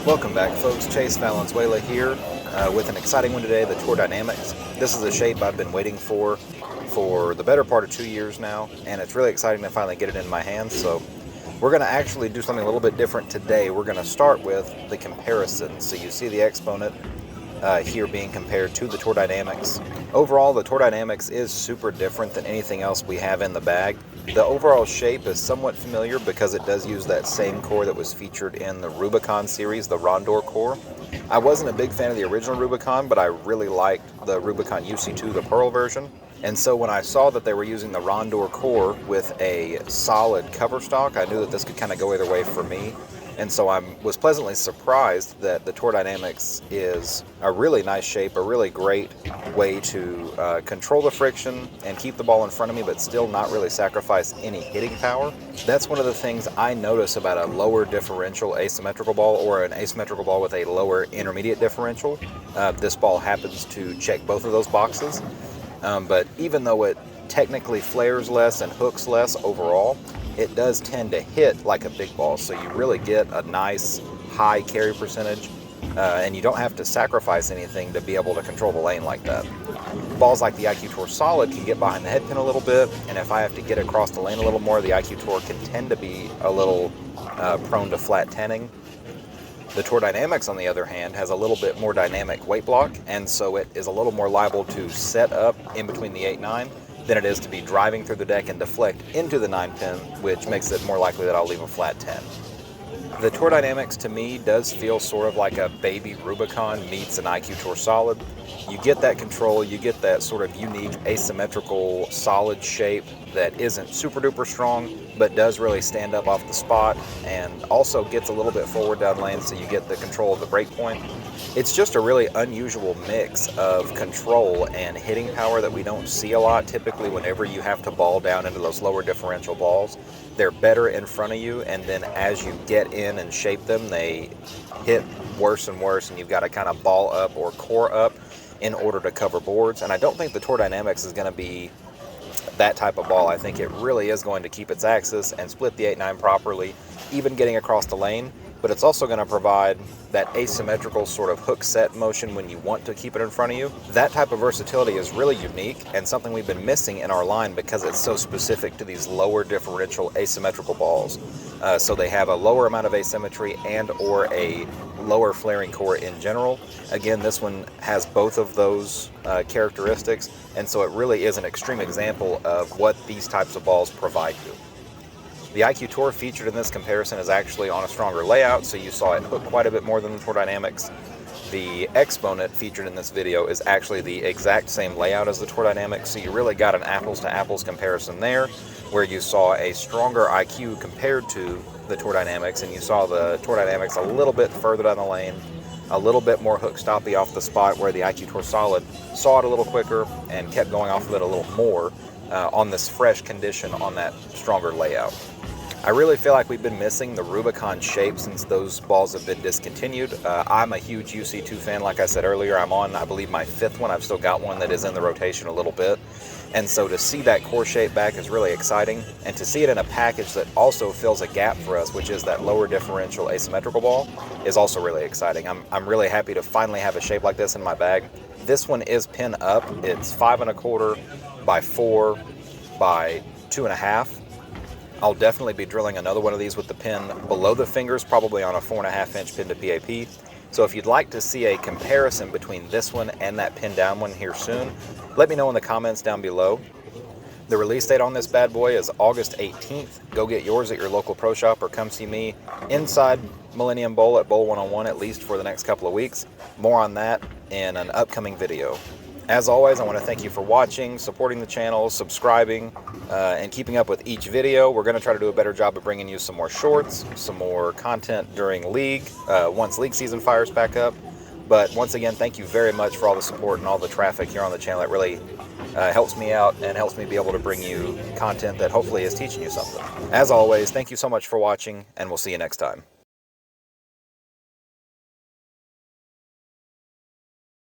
Welcome back, folks. Chase Valenzuela here with an exciting one today, the Tour Dynam-X. This is a shape I've been waiting for the better part of 2 years now, and it's really exciting to finally get it in my hands. So we're going to actually do something a little bit different today. We're going to start with the comparison. So you see the Exponent here being compared to the Tour Dynam-X. Overall, the Tour Dynam-X is super different than anything else we have in the bag. The overall shape is somewhat familiar because it does use that same core that was featured in the Rubicon series, the Rondor core. I wasn't a big fan of the original Rubicon, but I really liked the Rubicon UC2, the Pearl version. And so when I saw that they were using the Rondor core with a solid cover stock, I knew that this could kind of go either way for me. And so I was pleasantly surprised that the Tour Dynam-X is a really nice shape, a really great way to control the friction and keep the ball in front of me, but still not really sacrifice any hitting power. That's one of the things I notice about a lower differential asymmetrical ball or an asymmetrical ball with a lower intermediate differential. This ball happens to check both of those boxes, but even though it technically flares less and hooks less overall, it does tend to hit like a big ball, so you really get a nice high carry percentage, and you don't have to sacrifice anything to be able to control the lane like that. Balls like the IQ Tour Solid can get behind the head pin a little bit, and if I have to get across the lane a little more, the IQ Tour can tend to be a little prone to flat tanning. The Tour Dynam-X, on the other hand, has a little bit more dynamic weight block, and so it is a little more liable to set up in between the 8-9 than it is to be driving through the deck and deflect into the 9-pin, which makes it more likely that I'll leave a flat 10. The Tour Dynam-X to me does feel sort of like a baby Rubicon meets an IQ Tour Solid. You get that control, you get that sort of unique asymmetrical solid shape that isn't super duper strong, but does really stand up off the spot and also gets a little bit forward down lane, so you get the control of the break point. It's just a really unusual mix of control and hitting power that we don't see a lot typically whenever you have to ball down into those lower differential balls. They're better in front of you, and then as you get in and shape them, they hit worse and worse, and you've got to kind of ball up or core up in order to cover boards. And I don't think the Tour Dynam-X is going to be that type of ball. I think it really is going to keep its axis and split the 8-9 properly, even getting across the lane, but it's also going to provide that asymmetrical sort of hook set motion when you want to keep it in front of you. That type of versatility is really unique and something we've been missing in our line because it's so specific to these lower differential asymmetrical balls. So they have a lower amount of asymmetry and or a lower flaring core in general. Again, this one has both of those characteristics, and so it really is an extreme example of what these types of balls provide you. The IQ Tour featured in this comparison is actually on a stronger layout, so you saw it hook quite a bit more than the Tour Dynam-X. The Exponent featured in this video is actually the exact same layout as the Tour Dynam-X, so you really got an apples to apples comparison there, where you saw a stronger IQ compared to the Tour Dynam-X, and you saw the Tour Dynam-X a little bit further down the lane, a little bit more hook stoppy off the spot, where the IQ Tour Solid saw it a little quicker and kept going off of it a little more on this fresh condition on that stronger layout. I really feel like we've been missing the Rubicon shape since those balls have been discontinued. I'm a huge UC2 fan, like I said earlier. I'm on, I believe, my 5th one. I've still got one that is in the rotation a little bit. And so to see that core shape back is really exciting. And to see it in a package that also fills a gap for us, which is that lower differential asymmetrical ball, is also really exciting. I'm really happy to finally have a shape like this in my bag. This one is pin up. It's 5 1/4 by 4 by 2.5. I'll definitely be drilling another one of these with the pin below the fingers, probably on a 4.5-inch pin to PAP. So if you'd like to see a comparison between this one and that pin down one here soon, let me know in the comments down below. The release date on this bad boy is August 18th. Go get yours at your local pro shop or come see me inside Millennium Bowl at Bowl 101 at least for the next couple of weeks. More on that in an upcoming video. As always, I want to thank you for watching, supporting the channel, subscribing, and keeping up with each video. We're going to try to do a better job of bringing you some more shorts, some more content during league, once league season fires back up. But once again, thank you very much for all the support and all the traffic here on the channel. It really helps me out and helps me be able to bring you content that hopefully is teaching you something. As always, thank you so much for watching, and we'll see you next time.